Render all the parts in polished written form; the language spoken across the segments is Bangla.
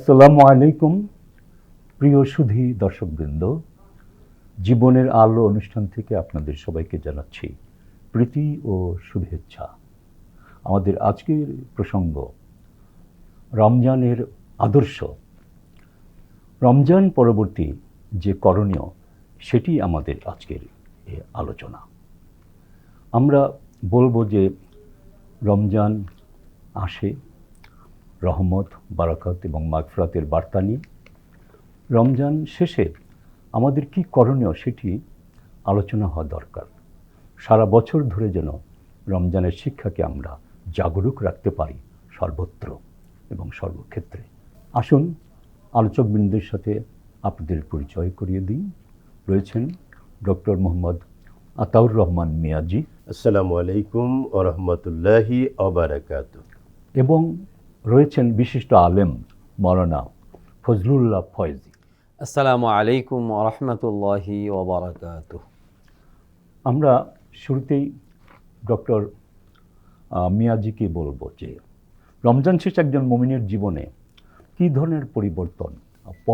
আসসালামু আলাইকুম প্রিয় সুধী দর্শকবৃন্দ, জীবনের আলো অনুষ্ঠান থেকে আপনাদের সবাইকে জানাচ্ছি প্রীতি ও শুভেচ্ছা। আমাদের আজকের প্রসঙ্গ রমজানের আদর্শ। রমজান পরবর্তী যে করণীয় সেটি আমাদের আজকের আলোচনা। আমরা বলবো যে রমজান আসে রহমত, বারাকাত এবং মাগফিরাতের বার্তা নিয়ে। রমজান শেষে আমাদের কি করণীয় সেটি আলোচনা হওয়া দরকার। সারা বছর ধরে যেন রমজানের শিক্ষাকে আমরা জাগরুক রাখতে পারি সর্বত্র এবং সর্বক্ষেত্রে। আসুন আলোচকবৃন্দের সাথে আপনাদের পরিচয় করিয়ে দিই। রয়েছেন ডক্টর মোহাম্মদ আতাউর রহমান মিয়াজি। আসসালামু আলাইকুম ওয়া রাহমাতুল্লাহি ওয়া বারাকাতুহু। এবং রয়েছেন বিশিষ্ট আলেম মাওলানা ফজলুল্লাহ ফয়েজি। আসসালামু আলাইকুম ওয়া রাহমাতুল্লাহি ওয়া বারাকাতুহু। আমরা শুরুতেই ডক্টর মিয়াজিকে বলবো যে রমজান শেষ একজন মুমিনের জীবনে কী ধরনের পরিবর্তন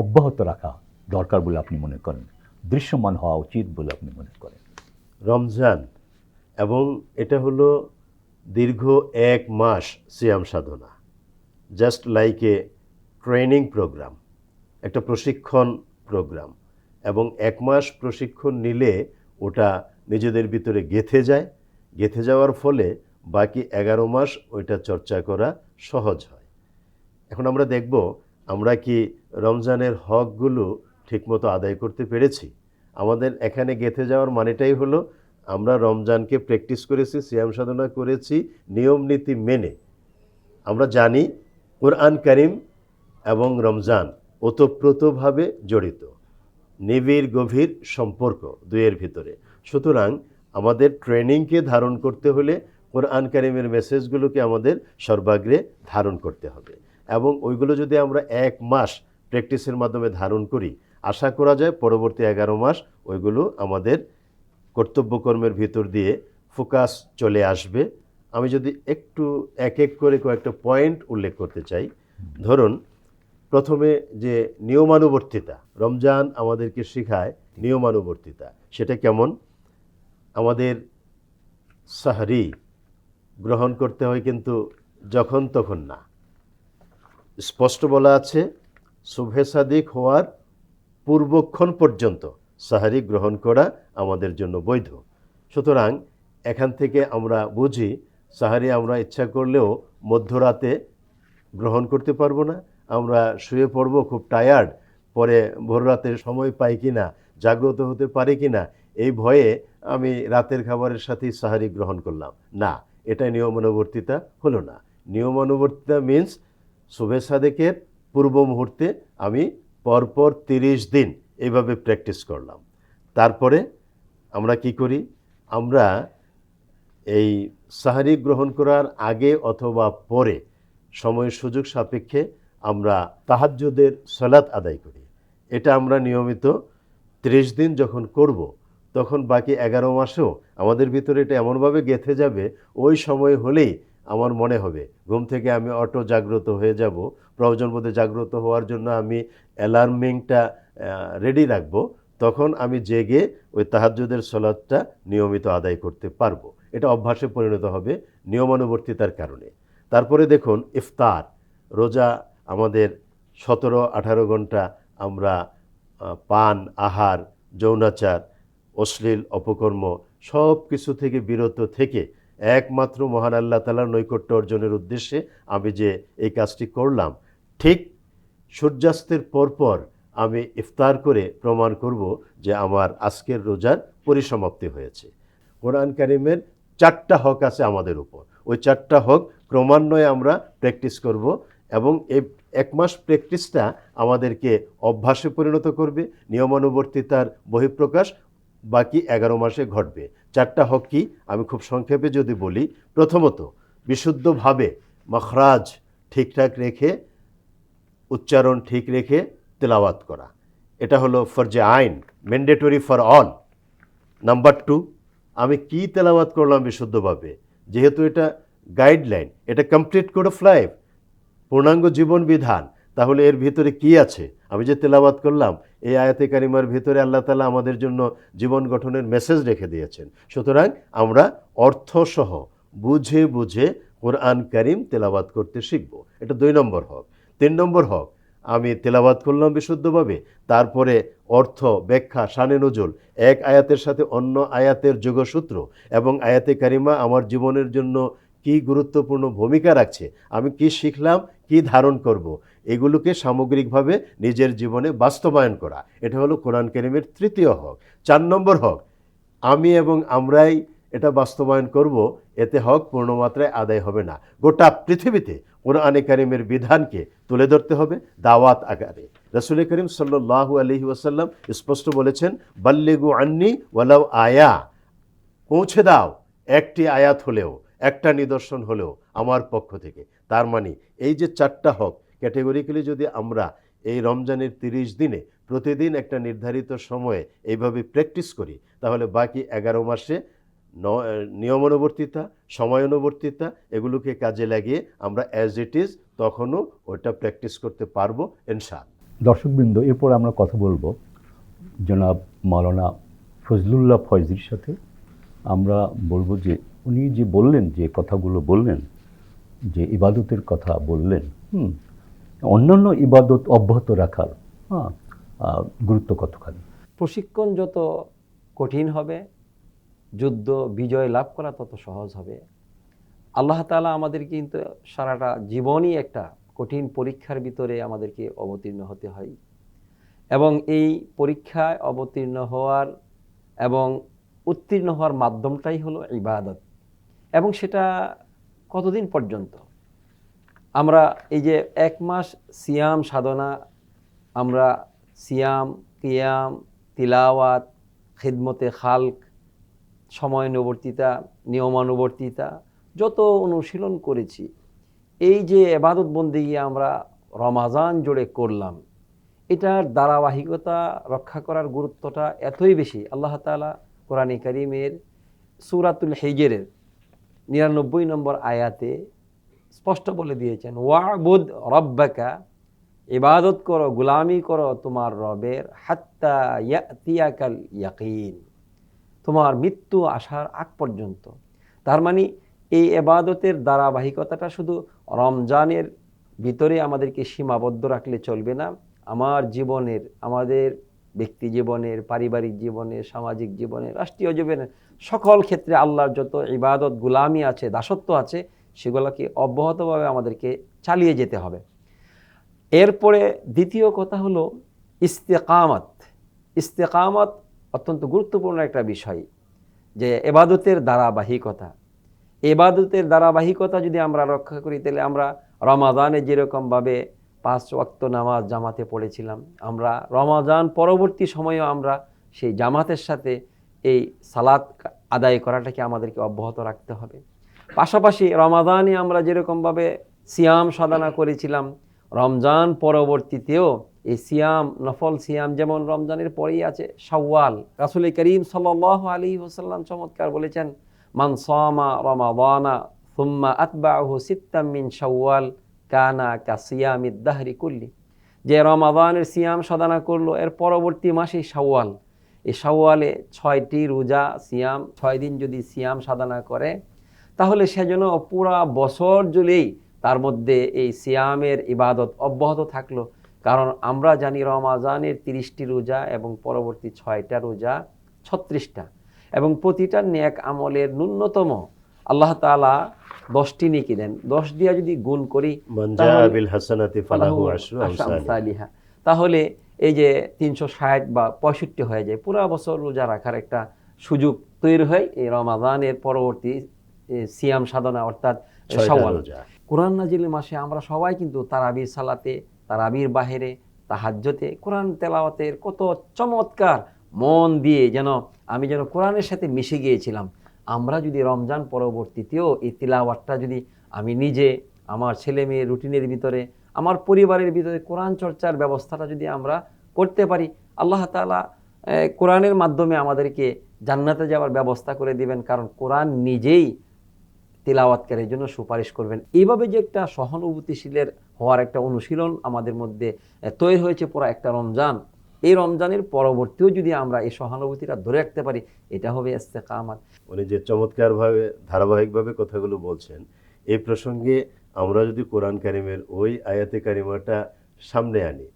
অব্যাহত রাখা দরকার বলে আপনি মনে করেন, দৃশ্যমান হওয়া উচিত বলে আপনি মনে করেন? রমজান এবং এটা হলো দীর্ঘ 1 মাস সিয়াম সাধনা, just like a training programme, একটা প্রশিক্ষণ প্রোগ্রাম। এবং 1 মাস প্রশিক্ষণ নিলে ওটা নিজেদের ভিতরে গেঁথে যায়। গেঁথে যাওয়ার ফলে বাকি 11 মাস ওইটা চর্চা করা সহজ হয়। এখন আমরা দেখব আমরা কি রমজানের হকগুলো ঠিকমতো আদায় করতে পেরেছি। আমাদের এখানে গেঁথে যাওয়ার মানেটাই হলো আমরা রমজানকে প্র্যাকটিস করেছি, সিয়াম সাধনা করেছি নিয়ম নীতি মেনে। আমরা জানি কোরআন কারিম এবং রমজান ওতপ্রোতভাবে জড়িত, নিবিড় গভীর সম্পর্ক দুইয়ের ভিতরে। সুতরাং আমাদের ট্রেনিংকে ধারণ করতে হলে কোরআন কারিমের মেসেজগুলোকে আমাদের সর্বাগ্রে ধারণ করতে হবে। এবং ওইগুলো যদি আমরা 1 মাস প্র্যাকটিসের মাধ্যমে ধারণ করি, আশা করা যায় পরবর্তী 11 মাস ওইগুলো আমাদের কর্তব্যকর্মের ভিতর দিয়ে ফোকাস চলে আসবে। আমি যদি একটু এক এক করে কয়েকটা পয়েন্ট উল্লেখ করতে চাই। ধরুন, প্রথমে যে নিয়মানুবর্তিতা, রমজান আমাদেরকে শেখায় নিয়মানুবর্তিতা। সেটা কেমন? আমাদের সাহরি গ্রহণ করতে হয় কিন্তু যখন তখন না। স্পষ্ট বলা আছে সুবহে সাদিক হওয়ার পূর্বক্ষণ পর্যন্ত সাহারি গ্রহণ করা আমাদের জন্য বৈধ। সুতরাং এখান থেকে আমরা বুঝি সাহারি আমরা ইচ্ছা করলেও মধ্যরাতে গ্রহণ করতে পারবো না। আমরা শুয়ে পড়বো খুব টায়ার্ড, পরে ভোর রাতের সময় পাই কিনা, জাগ্রত হতে পারি কিনা, এই ভয়ে আমি রাতের খাবারের সাথেই সাহারি গ্রহণ করলাম না। এটা নিয়মানুবর্তিতা হলো না। নিয়মানুবর্তিতা মিন্স সুবহে সাদেকের পূর্ব মুহূর্তে আমি পরপর 30 দিন এইভাবে প্র্যাকটিস করলাম। তারপরে আমরা কি করি? আমরা এই সাহারি গ্রহণ করার আগে অথবা পরে সময় সুযোগ সাপেক্ষে আমরা তাহাজ্জুদের সালাত আদায় করি। এটা আমরা নিয়মিত 30 দিন যখন করব, তখন বাকি 11 মাসেও আমাদের ভিতরে এটা এমনভাবে গেঁথে যাবে, ওই সময় হলেই আমার মনে হবে ঘুম থেকে আমি অটো জাগ্রত হয়ে যাব। প্রয়োজন বোধে জাগ্রত হওয়ার জন্য আমি অ্যালার্মিংটা রেডি রাখবো। তখন আমি জেগে ওই তাহাজ্জুদের সালাতটা নিয়মিত আদায় করতে পারবো। এটা অভ্যাসে পরিণত হবে নিয়মানুবর্তিতার কারণে। তারপরে দেখুন, ইফতার, রোজা আমাদের 17-18 ঘন্টা আমরা পান, আহার, যৌনাচার, অশ্লীল অপকর্ম সব কিছু থেকে বিরত থেকে একমাত্র মহান আল্লাহ তাআলার নৈকট্য অর্জনের উদ্দেশ্যে আমি যে এই কাজটি করলাম, ঠিক সূর্যাস্তের পরপর আমি ইফতার করে প্রমাণ করব যে আমার আজকের রোজার পরিসমাপ্তি হয়েছে। কোরআন কারিমের 4টা হক আছে আমাদের উপর। ওই 4টা হক ক্রমান্বয়ে আমরা প্র্যাকটিস করব এবং এই 1 মাস প্র্যাকটিসটা আমাদেরকে অভ্যাসে পরিণত করবে। নিয়মানুবর্তিতার বহিঃপ্রকাশ বাকি 11 মাসে ঘটবে। 4টা হক কি আমি খুব সংক্ষেপে যদি বলি। প্রথমত, বিশুদ্ধভাবে মাখরাজ ঠিকঠাক রেখে, উচ্চারণ ঠিক রেখে তেলাওয়াত করা। এটা হলো ফরজে আইন, ম্যান্ডেটরি ফর অল। নাম্বার 2, আমি কি তেলাওয়াত করলাম বিশুদ্ধভাবে, যেহেতু এটা গাইডলাইন, এটা কমপ্লিট কোড অফ লাইফ, পূর্ণাঙ্গ জীবন বিধান, তাহলে এর ভিতরে কি আছে? আমি যে তেলাওয়াত করলাম, এই আয়াতে কারিমার ভিতরে আল্লাহ তাআলা আমাদের জন্য জীবন গঠনের মেসেজ রেখে দিয়েছেন। সুতরাং আমরা অর্থসহ বুঝে বুঝে কোরআন কারিম তেলাওয়াত করতে শিখব। এটা 2 নম্বর হক। 3 নম্বর হক, আমি তেলাওয়াত করলাম বিশুদ্ধভাবে, তারপরে অর্থ, ব্যাখ্যা, শানে নজুল, এক আয়াতের সাথে অন্য আয়াতের যোগসূত্র এবং আয়াতে কারিমা আমার জীবনের জন্য কি গুরুত্বপূর্ণ ভূমিকা রাখছে, আমি কি শিখলাম, কি ধারণ করব, এগুলোকে সামগ্রিকভাবে নিজের জীবনে বাস্তবায়ন করা। এটা হলো কোরআন কারিমের 3য় হক। 4 নম্বর হক, আমি এবং আমরাই এটা বাস্তবায়ন করব, এতে হক পূর্ণমাত্রায় আদায় হবে না। গোটা পৃথিবীতে কোরআনে কারিমের বিধানকে তুলে ধরতে হবে দাওয়াত আকারে। রাসূল করিম সাল্লাল্লাহু আলাইহি ওয়াসাল্লাম স্পষ্ট বলেছেন, বাল্লিগু আন্নি ওয়ালাউ আয়া, পৌঁছে দাও একটি আয়াত হলেও, একটা নিদর্শন হলেও আমার পক্ষ থেকে। তার মানে এই যে 4টা হক ক্যাটেগরিক্যালি যদি আমরা এই রমজানের 30 দিনে প্রতিদিন একটা নির্ধারিত সময়ে এইভাবে প্র্যাকটিস করি, তাহলে বাকি 11 মাসে নিয়মানুবর্তিতা, সময়ানুবর্তিতা, এগুলোকে কাজে লাগিয়ে আমরা অ্যাজ ইট ইজ তখনও ওটা প্র্যাকটিস করতে পারবো ইনশাআল্লাহ। দর্শকবৃন্দ, এরপর আমরা কথা বলবো জনাব মাওলানা ফজলুল্লাহ ফয়জির সাথে। আমরা বলবো যে উনি যে বললেন, যে কথাগুলো বললেন, যে ইবাদতের কথা বললেন, অন্যান্য ইবাদত অব্যাহত রাখার গুরুত্ব কতখানি। প্রশিক্ষণ যত কঠিন হবে, যুদ্ধ বিজয় লাভ করা তত সহজ হবে। আল্লাহ তাআলা আমাদের কিন্তু সারাটা জীবনই একটা কঠিন পরীক্ষার ভিতরে আমাদেরকে অবতীর্ণ হতে হয়, এবং এই পরীক্ষায় অবতীর্ণ হওয়ার এবং উত্তীর্ণ হওয়ার মাধ্যমটাই হলো ইবাদত। এবং সেটা কতদিন পর্যন্ত? আমরা এই যে 1 মাস সিয়াম সাধনা, আমরা সিয়াম, কিয়াম, তিলাওয়াত, খিদমতে খালক, সময়ানুবর্তিতা, নিয়মানুবর্তিতা যত অনুশীলন করেছি, এই যে ইবাদত বন্দেগী আমরা রমাজান জুড়ে করলাম, এটার ধারাবাহিকতা রক্ষা করার গুরুত্বটা এতই বেশি। আল্লাহ তাআলা কোরআনে কারীমের সূরাতুল হিজরের 99 নম্বর আয়াতে স্পষ্ট বলে দিয়েছেন, ওয়াবুদ রব্বাকা, ইবাদত করো, গোলামি করো তোমার রবের, হাত্তা ইয়াতিয়াকাল ইয়াকিন, তোমার মৃত্যু আসার আগ পর্যন্ত। তার মানে এই ইবাদতের ধারাবাহিকতাটা শুধু রমজানের ভিতরে আমাদেরকে সীমাবদ্ধ রাখলে চলবে না। আমার জীবনের, আমাদের ব্যক্তি জীবনের, পারিবারিক জীবনের, সামাজিক জীবনের, রাষ্ট্রীয় জীবনের সকল ক্ষেত্রে আল্লাহর যত ইবাদত, গোলামি আছে, দাসত্ব আছে, সেগুলোকে অব্যাহতভাবে আমাদেরকে চালিয়ে যেতে হবে। এরপরে দ্বিতীয় কথা হলো ইস্তেকামত। ইস্তেকামত অত্যন্ত গুরুত্বপূর্ণ একটা বিষয়, যে ইবাদতের ধারাবাহিকতা। ইবাদতের ধারাবাহিকতা যদি আমরা রক্ষা করি, তাহলে আমরা রমাদানে যেরকমভাবে 5 ওয়াক্ত নামাজ জামাতে পড়েছিলাম, আমরা রমাদান পরবর্তী সময়েও আমরা সেই জামাতের সাথে এই সালাত আদায় করাটাকে আমাদেরকে অব্যাহত রাখতে হবে। পাশাপাশি রমাদানে আমরা যেরকমভাবে সিয়াম সাধনা করেছিলাম, রমজান পরবর্তীতেও এই সিয়াম, নফল সিয়াম, যেমন রমজানের পরেই আছে শাওয়াল। রাসূল করিম সাল্লাল্লাহু আলাইহি ওয়াসাল্লাম চমৎকার বলেছেন, মান সামা রমাদানা সুম্মা আতবাআহু সিত্তাম মিন শাওয়াল কানা কাসিয়ামিদ দাহরি কুল্লি। যে রমাদানের সিয়াম সাধনা করলো, এর পরবর্তী মাসে শাওয়াল, এই শাওয়ালে 6টি রোজা, সিয়াম, 6 দিন যদি সিয়াম সাধনা করে, তাহলে সেজন্য পুরা বছর জুড়েই তার মধ্যে এই সিয়ামের ইবাদত অব্যাহত থাকলো। কারণ আমরা জানি রমাজানের 30টি রোজা এবং পরবর্তী 6টা রোজা 36টা, এবং প্রতিটা নেক আমলের ন্যূনতম আল্লাহ তাআলা 10টি নেকি দেন। 10 দিয়া যদি গুণ করি, মান জাআ বিল হাসানাতি ফালাহু আশরু আমসালিহা, তাহলে এই যে 360 বা 65 হয়ে যায়। পুরা বছর রোজা রাখার একটা সুযোগ তৈরি হয় এই রমাদানের পরবর্তী সিয়াম সাধনা, অর্থাৎ শাওয়াল। কোরআন নাজিলের মাসে আমরা সবাই কিন্তু তারাবির সালাতে, তারাবির বাহিরে, তাহাজ্জুদে, কোরআন তেলাওয়াতের কত চমৎকার মন দিয়ে আমি যেন কোরআনের সাথে মিশে গিয়েছিলাম। আমরা যদি রমজান পরবর্তীতেও এই তিলাওয়াতটা যদি আমি নিজে, আমার ছেলে মেয়ে রুটিনের ভিতরে, আমার পরিবারের ভিতরে কোরআন চর্চার ব্যবস্থাটা যদি আমরা করতে পারি, আল্লাহ তাআলা কোরআনের মাধ্যমে আমাদেরকে জান্নাতে যাওয়ার ব্যবস্থা করে দিবেন। কারণ কোরআন নিজেই তিলাওয়াতকারীর জন্য সুপারিশ করবেন। এইভাবে যে একটা সহানুভূতিশীলের হওয়ার একটা অনুশীলন আমাদের মধ্যে তৈরি হয়েছে পুরো একটা রমজান। এই রমজানের পরবর্তীও যদি আমরা এই সহানুভূতিটা ধরে রাখতে পারি, এটা হবে ইস্তেকামাত। উনি যে চমৎকারভাবে ধারাবাহিকভাবে কথাগুলো বলছেন, এই প্রসঙ্গে আমরা যদি কোরআন কারিমের ওই আয়াতে কারিমাটা সামনে আনি,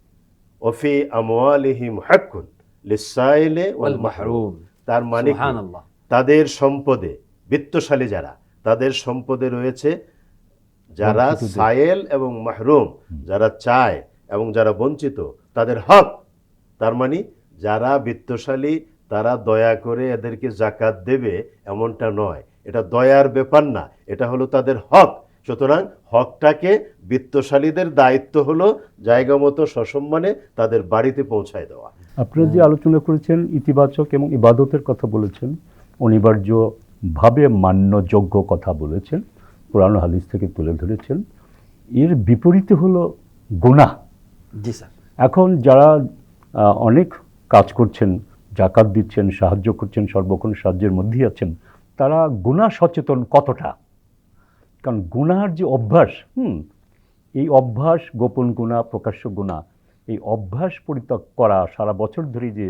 অফি আমওয়ালিহিম হাক্কুন লিসাইলে ওয়াল মাহরুম, তার মানে কি? সুবহানাল্লাহ। তাদের সম্পদে, বিত্তশালী যারা, তাদের সম্পদে রয়েছে যারা বঞ্চিতদের। সায়েল এবং মাহরুম, যারা চায় এবং যারা বঞ্চিত, তাদের হক। তার মানে যারা বিত্তশালী তারা দয়া করে এদেরকে জাকাত দেবে এমনটা নয়, এটা দয়ার ব্যাপার না, এটা হলো তাদের হক। সুতরাং হকটাকে বিত্তশালীদের দায়িত্ব হলো জায়গা মতো সসম্মানে তাদের বাড়িতে পৌঁছায় দেওয়া। আপনারা যে আলোচনা করেছেন ইতিবাচক এবং ইবাদতের কথা বলেছেন, অনিবার্যভাবে মান্যযোগ্য কথা বলেছেন, কোরআন ও হাদিস থেকে তুলে ধরেছেন। এর বিপরীতে হলো গুনাহ। জি স্যার। এখন যারা অনেক কাজ করছেন, জাকাত দিচ্ছেন, সাহায্য করছেন, সর্বক্ষণ সাহায্যের মধ্যেই আছেন, তারা গুনাহ সচেতন কতটা? কারণ গুনাহর যে অভ্যাস, এই অভ্যাস, গোপন গুনাহ, প্রকাশ্য গুনাহ, এই অভ্যাস পরিত্যাগ করা, সারা বছর ধরে যে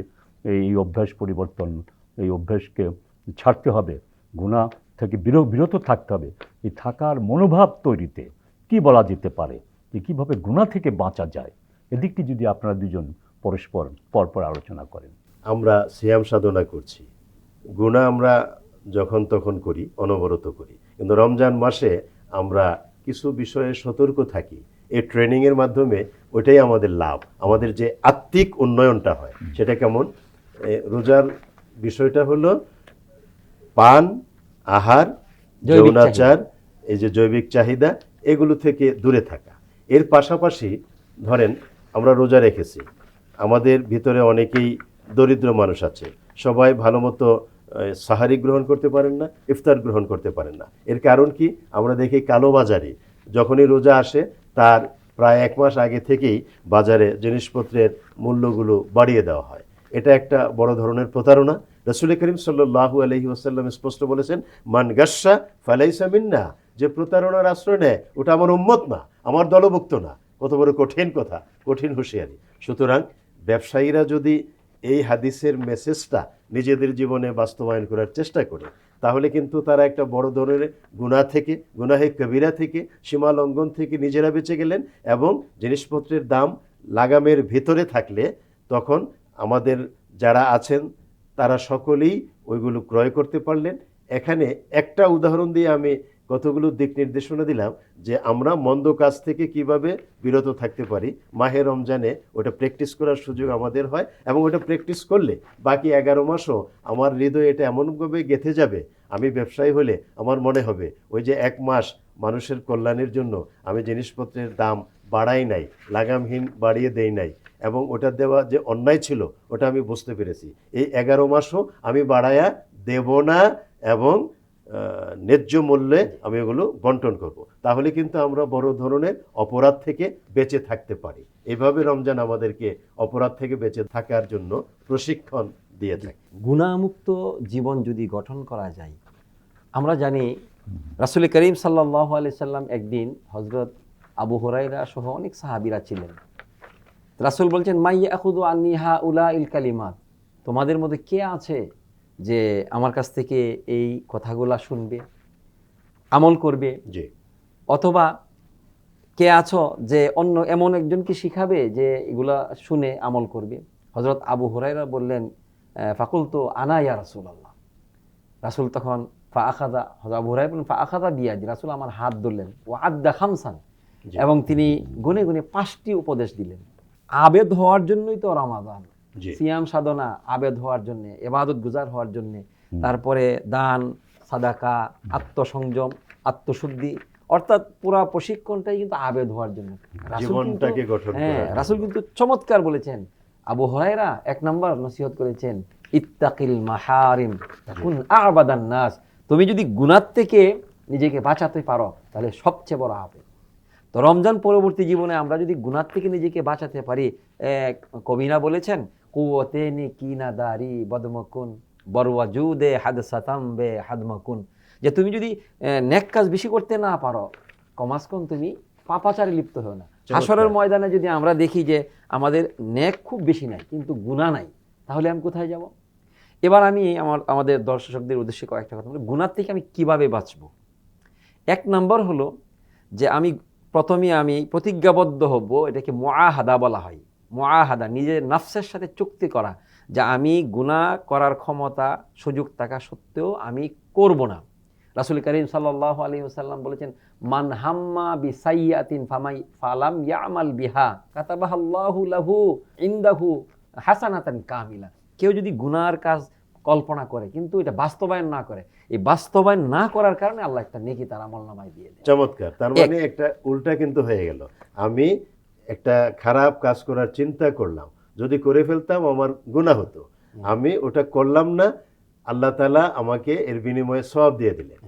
এই অভ্যাস পরিবর্তন, এই অভ্যাসকে ছাড়তে হবে, গুনাহ থেকে বিরত থাকতে হবে, এই থাকার মনোভাব তৈরিতে কি বলা যেতে পারে, যে কীভাবে গুনাহ থেকে বাঁচা যায়, এদিকটি যদি আপনারা দুজন পরস্পর পরপর আলোচনা করেন। আমরা সিয়াম সাধনা করছি, গুনাহ আমরা যখন তখন করি, অনবরত করি, কিন্তু রমজান মাসে আমরা কিছু বিষয়ে সতর্ক থাকি। এই ট্রেনিংয়ের মাধ্যমে ওইটাই আমাদের লাভ, আমাদের যে আত্মিক উন্নয়নটা হয় সেটা কেমন? রোজার বিষয়টা হলো পান, আহার, জৈবিক যৌনাচার, এই যে জৈবিক চাহিদা, এগুলো থেকে দূরে থাকা। এর পাশাপাশি ধরেন আমরা রোজা রেখেছি, আমাদের ভিতরে অনেকেই দরিদ্র মানুষ আছে, সবাই ভালো মতো সাহারি গ্রহণ করতে পারেন না, ইফতার গ্রহণ করতে পারেন না। এর কারণ কি? আমরা দেখি কালোবাজারি যখনই রোজা আসে তার প্রায় 1 মাস আগে থেকেই বাজারে জিনিসপত্রের মূল্যগুলো বাড়িয়ে দেওয়া হয়। এটা একটা বড় ধরনের প্রতারণা। রাসূল করিম সাল্লাল্লাহু আলাইহি ওয়াসাল্লাম স্পষ্ট বলেছেন, মান গাসসা ফালাইসা মিন্না, যে প্রতারণার আশ্রয় নেয় ওটা আমার উম্মত না, আমার দলভুক্ত না। কত বড় কঠিন কথা, কঠিন হুঁশিয়ারি। সুতরাং ব্যবসায়ীরা যদি এই হাদিসের মেসেজটা নিজেদের জীবনে বাস্তবায়ন করার চেষ্টা করে, তাহলে কিন্তু তারা একটা বড় ধরনের গুনাহ থেকে, গুনাহে কবিরা থেকে, সীমা লঙ্ঘন থেকে নিজেরা বেঁচে গেলেন, এবং জিনিসপত্রের দাম লাগামের ভিতরে থাকলে তখন আমাদের যারা আছেন তারা সকলেই ওইগুলো ক্রয় করতে পারলেন। এখানে একটা উদাহরণ দিয়ে আমি কতগুলো দিক নির্দেশনা দিলাম যে আমরা মন্দ কাজ থেকে কিভাবে বিরত থাকতে পারি। মাহে রমজানে ওটা প্র্যাকটিস করার সুযোগ আমাদের হয়, এবং ওটা প্র্যাকটিস করলে বাকি 11 মাসও আমার হৃদয়ে এটা এমনভাবে গেঁথে যাবে। আমি ব্যবসায়ী হলে আমার মনে হবে ওই যে 1 মাস মানুষের কল্যাণের জন্য আমি জিনিসপত্রের দাম বাড়াই নাই, লাগামহীন বাড়িয়ে দেই নাই, এবং ওটা দেওয়া যে অন্যায় ছিল ওটা আমি বুঝতে পেরেছি। এই 11 মাসও আমি বাড়ায়া দেব না, এবং ন্যায্য মূল্যে আমি এগুলো বন্টন করব। তাহলে কিন্তু আমরা বড় ধরনের অপরাধ থেকে বেঁচে থাকতে পারি। এইভাবে রমজান আমাদেরকে অপরাধ থেকে বেঁচে থাকার জন্য প্রশিক্ষণ দিয়ে থাকে। গুনাহমুক্ত জীবন যদি গঠন করা যায়, আমরা জানি রাসূল করিম সাল্লাল্লাহু আলাইহি সাল্লাম একদিন হযরত আবু হুরায়রা সহ অনেক সাহাবীরা ছিলেন। রাসূল বলছেন, মাইয়া আখুযু আন্নি হাউলাইল কালিমাত, তোমাদের মধ্যে কে আছে যে আমার কাছ থেকে এই কথাগুলা শুনবে, আমল করবে? জি। অথবা কে আছো যে অন্য এমন একজনকে শিখাবে যে এগুলা শুনে আমল করবে? হযরত আবু হুরায়রা বললেন, ফাকুলতু আনা ইয়া রাসূলুল্লাহ। রাসূল তখন ফাআখাযা, হযরত আবু হুরায়রা বললেন ফাআখাযা বিয়াদি, রাসূল আমার হাত ধরলেন, ওয়া আদ্দা খামসান, এবং তিনি গুনে গুনে 5টি উপদেশ দিলেন। আবেদ হওয়ার জন্যই তো রমাদান, সিয়াম সাধনা, আবেদ হওয়ার জন্য, ইবাদত গুজার হওয়ার জন্য, তারপরে দান, সাদাকা, আত্মসংযম, আত্মশুদ্ধি, অর্থাৎ পুরা প্রশিক্ষণটাই কিন্তু আবেদ হওয়ার জন্য, জীবনটাকে গঠন করার। রাসূল কিন্তু চমৎকার বলেছেন। আবু হুরায়রা 1 নম্বর নসিহত করেছেন, ইত্তাকিল মাহারিম তাকুন আবাদান নাস। তুমি যদি গুনাহ থেকে নিজেকে বাঁচাতে পারো তাহলে সবচেয়ে বড় আবেদ। তো রমজান পরবর্তী জীবনে আমরা যদি গুনাহ থেকে নিজেকে বাঁচাতে পারি, কবিরা বলেছেন, কুওয়াতে নিকিনা দারি বদমকুন বরওয়াজুদে হাদসাতাম বে হাদমাকুন, যে তুমি যদি নেক কাজ বেশি করতে না পারো, কমাস কম তুমি পাপাচারে লিপ্ত হও না, হাসরের ময়দানে যদি আমরা দেখি যে আমাদের নেক খুব বেশি নাই কিন্তু গুনাহ নাই, তাহলে আমি কোথায় যাব? এবার আমি আমাদের দর্শকদের উদ্দেশ্যে কয়েকটা কথা বলি, গুনাহ থেকে আমি কিভাবে বাঁচব। এক নম্বর হলো যে প্রথমে আমি প্রতিজ্ঞাবদ্ধ হব, এটাকে মুআহাদা বলা হয়। মুআহাদা, নিজের নফসের সাথে চুক্তি করা যে আমি গুনাহ করার ক্ষমতা সুযোগ থাকা সত্ত্বেও আমি করব না। রাসূল করিম সাল্লাল্লাহু আলাইহি ওয়াসাল্লাম বলেছেন, মান হাম্মা বিসাইয়াতিন ফালাম ইয়ামাল বিহা কাতাবাহাল্লাহু লাহু ইনদাহু হাসানাতান কামিলা। কেউ যদি গুনার কাজ কল্পনা করে কিন্তু এটা বাস্তবায়ন না করে, এই বাস্তবায়ন না করার কারণে আল্লাহ একটা নেকি তার আমলনামায় দিয়ে দেয়। চমৎকার। তার মানে একটা উল্টা কিন্তু হয়ে গেল। আমি একটা খারাপ কাজ করার চিন্তা করলাম, যদি করে ফেলতাম আমার গুনাহ হতো, আমি ওটা করলাম না, আল্লাহ তাআলা আমাকে এর বিনিময়ে সওয়াব দিয়ে দিলেন।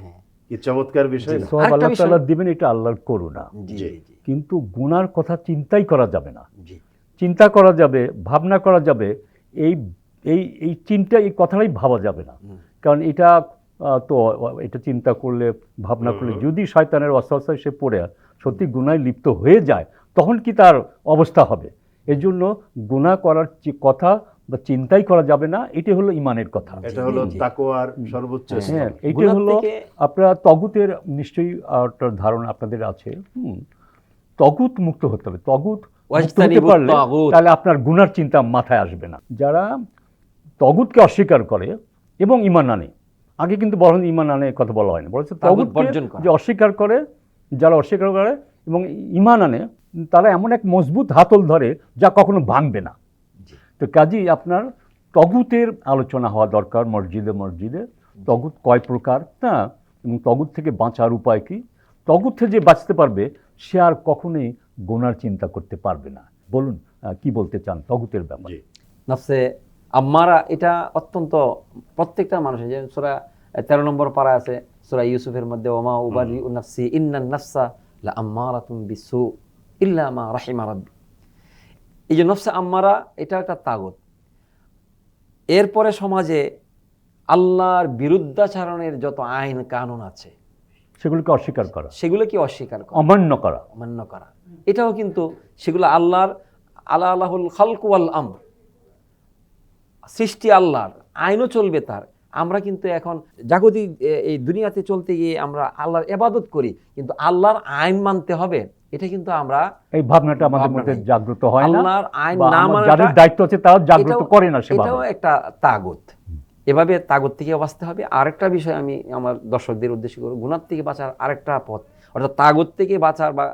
কি চমৎকার বিষয় না? সওয়াব আল্লাহ তাআলা দিবেন, এটা আল্লাহর করুণা। জি। কিন্তু গুনার কথা চিন্তাই করা যাবে না। জি। চিন্তা করা যাবে, ভাবনা করা যাবে, এই এই এই চিন্তা, এই কথাটাই ভাবা যাবে না। কারণ এটা তো এটা চিন্তা করলে, ভাবনা করলে যদি শয়তানের ওয়াসওয়াসায় সে পড়ে সত্যি গুনায় লিপ্ত হয়ে যায়, তখন কি তার অবস্থা হবে? এই জন্য গুনাহ করার কথা বা চিন্তাই করা যাবে না। এটি হলো ঈমানের কথা। এটা হলো তাকওয়ার সর্বোচ্চ স্তর। হ্যাঁ, এইটা হলো আপনারা তগুতের নিশ্চয়ই একটা ধারণা আপনাদের আছে। তগুত মুক্ত হতে হবে। তগুত মুক্ত হতে পারলে তাহলে আপনার গুনার চিন্তা মাথায় আসবে না। যারা তগুতকে অস্বীকার করে এবং ঈমান আনে, আগে কিন্তু বলেন ঈমান আনে কথা বলা হয়নি, বলেছে তগুতকে যে অস্বীকার করে, যারা অস্বীকার করে এবং ঈমান আনে, তারা এমন এক মজবুত হাতল ধরে যা কখনো ভাঙবে না। তো কাজেই আপনার তগুতের আলোচনা হওয়া দরকার মসজিদে মসজিদে। তগুত কয় প্রকার, হ্যাঁ, এবং তগুত থেকে বাঁচার উপায় কি। তগুত থেকে যে বাঁচতে পারবে সে আর কখনোই গুনার চিন্তা করতে পারবে না। বলুন কি বলতে চান তগুতের ব্যাপারে? নফসে আম্মারা এটা অত্যন্ত প্রত্যেকটা মানুষের, যে সূরা 13 নম্বর পারা আছে সূরা ইউসুফের মধ্যে, ওমা উবারিউ নাফসি ইন্নান নাফসা লা আম্মারাতুম বিসু ইল্লা মা রাহিমা রাব্বি। এই যে নফসে আম্মারা, এটা একটা তাগুত। এরপরে সমাজে আল্লাহর বিরুদ্ধাচরণের যত আইন কানুন আছে সেগুলোকে অস্বীকার করা, সেগুলোকে অস্বীকার করা, অমান্য করা, এটাও কিন্তু সেগুলো আল্লাহুল খালকু ওয়াল আমর, সৃষ্টি আল্লাহর, আইনও চলবে তার। আমরা কিন্তু এখন জাগতিক এই দুনিয়াতে চলতে গিয়ে আমরা আল্লাহর ইবাদত করি, কিন্তু আল্লাহর আইন মানতে হবে, এটা কিন্তু আমরা এই ভাবনাটা আমাদের মধ্যে জাগ্রত হয় না। আল্লাহর আইন না মানাটা, যাদের দায়িত্ব আছে তারা জাগ্রত করে না সেভাবে। এটাও একটা তাগুত। এভাবে তাগুত থেকে বাঁচতে হবে। আরেকটা বিষয় আমি আমার দর্শকদের উদ্দেশ্য করব, গুনাহ থেকে বাঁচার আরেকটা পথ, অর্থাৎ তাগুত থেকে বাঁচার বা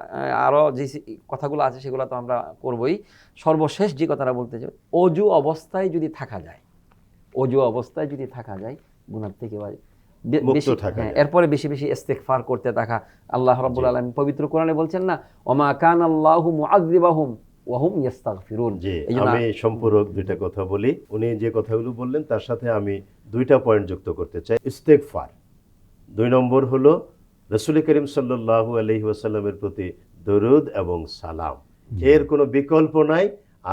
আরও যে কথাগুলো আছে সেগুলো তো আমরা করবই। সর্বশেষ যে কথাটা বলতে চাই, অজু অবস্থায় যদি থাকা যায়, অজু অবস্থায় যদি থাকা যায় গুনাহ থেকে বেশি, এরপরে বেশি বেশি ইস্তিগফার করতে থাকা। আল্লাহ রাব্বুল আলামিন পবিত্র কোরআনে বলছেন না, ওমা কানাল্লাহু মুআযযিবাহুম ওয়া হুম ইস্তাগফিরুন। আমি সম্পূরক দুইটা কথা বলি। উনি যে কথাগুলো বললেন তার সাথে আমি দুইটা পয়েন্ট যুক্ত করতে চাই। ইস্তিগফার 2 নম্বর হলো রাসূল করিম সাল্লাল্লাহু আলাইহি ওয়াসাল্লামের প্রতি দরুদ এবং সালাম, এর কোনো বিকল্প নাই।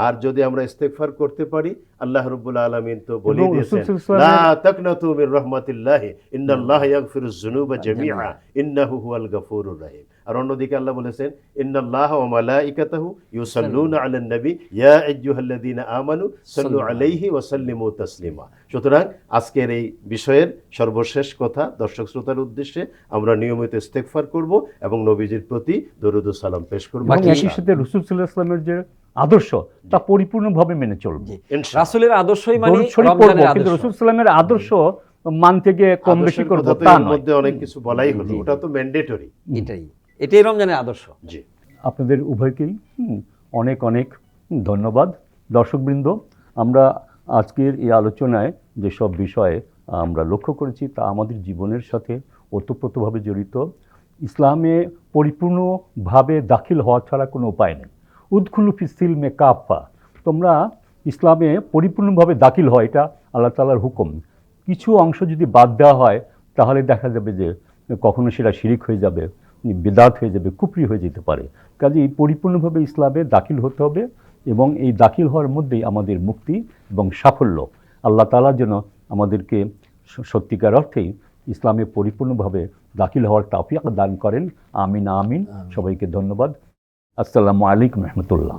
আর যদি আমরা ইস্তিগফার করতে পারি, আল্লাহ রাব্বুল আলামিন তো বলে দিয়েছেন, লা তাকনাতু মির রাহমাতিল্লাহি ইন্নাল্লাহা ইয়াগফিরুয যুনুবা জামিআ ইন্নাহু হুয়াল গফুরুর রহিম। আর অন্যদিকে আল্লাহ বলেছেন, ইন্নাল্লাহা ওয়া মালাইকাতাহু ইউসাল্লুনা আলান নবী ইয়া আইয়ুহাল্লাযীনা আমানু সাল্লু আলাইহি ওয়া সাল্লিমু তাসলিমা। সুতরাং আজকের এই বিষয়ের সর্বশেষ কথা দর্শক শ্রোতার উদ্দেশ্যে, আমরা নিয়মিত ইস্তিগফার করব এবং নবীজির প্রতি দরুদ ও সালাম পেশ করব। একই সাথে রাসূল সাল্লাল্লাহু আলাইহি ওয়াসাল্লামের যে আদর্শ তা পরিপূর্ণভাবে মেনে চলবে। রাসূলের আদর্শই মানে রমজানের আদর্শ। রাসূল সাল্লামের আদর্শ মানতে গিয়ে কম বেশি করব তা নয়। মধ্যে অনেক কিছু বলাই হলো, ওটা তো ম্যান্ডেটরি। এটাই রমজানের আদর্শ। জি, আপনাদের উভয়কেই অনেক অনেক ধন্যবাদ। দর্শকবৃন্দ, আমরা আজকের এই আলোচনায় যেসব বিষয়ে আমরা লক্ষ্য করেছি তা আমাদের জীবনের সাথে ওতপ্রোতভাবে জড়িত। ইসলামে পরিপূর্ণভাবে দাখিল হওয়া ছাড়া কোনো উপায় নেই। উদখুলু ফিস সিলমে কাফা, তোমরা ইসলামে পরিপূর্ণভাবে দাখিল হয়, এটা আল্লাহ তাআলার হুকুম। কিছু অংশ যদি বাদ দেওয়া হয় তাহলে দেখা যাবে যে কখনো সেটা শিরিক হয়ে যাবে, বিদআত হয়ে যাবে, কুফরি হয়ে যেতে পারে। কাজেই পরিপূর্ণভাবে ইসলামে দাখিল হতে হবে এবং এই দাখিল হওয়ার মধ্যেই আমাদের মুক্তি এবং সাফল্য। আল্লাহ তাআলা যেন আমাদেরকে সত্যিকার অর্থেই ইসলামে পরিপূর্ণভাবে দাখিল হওয়ার তৌফিক দান করেন। আমিন আমিন। সবাইকে ধন্যবাদ। আসসালামু আলাইকুম রহমতুল্লাহ।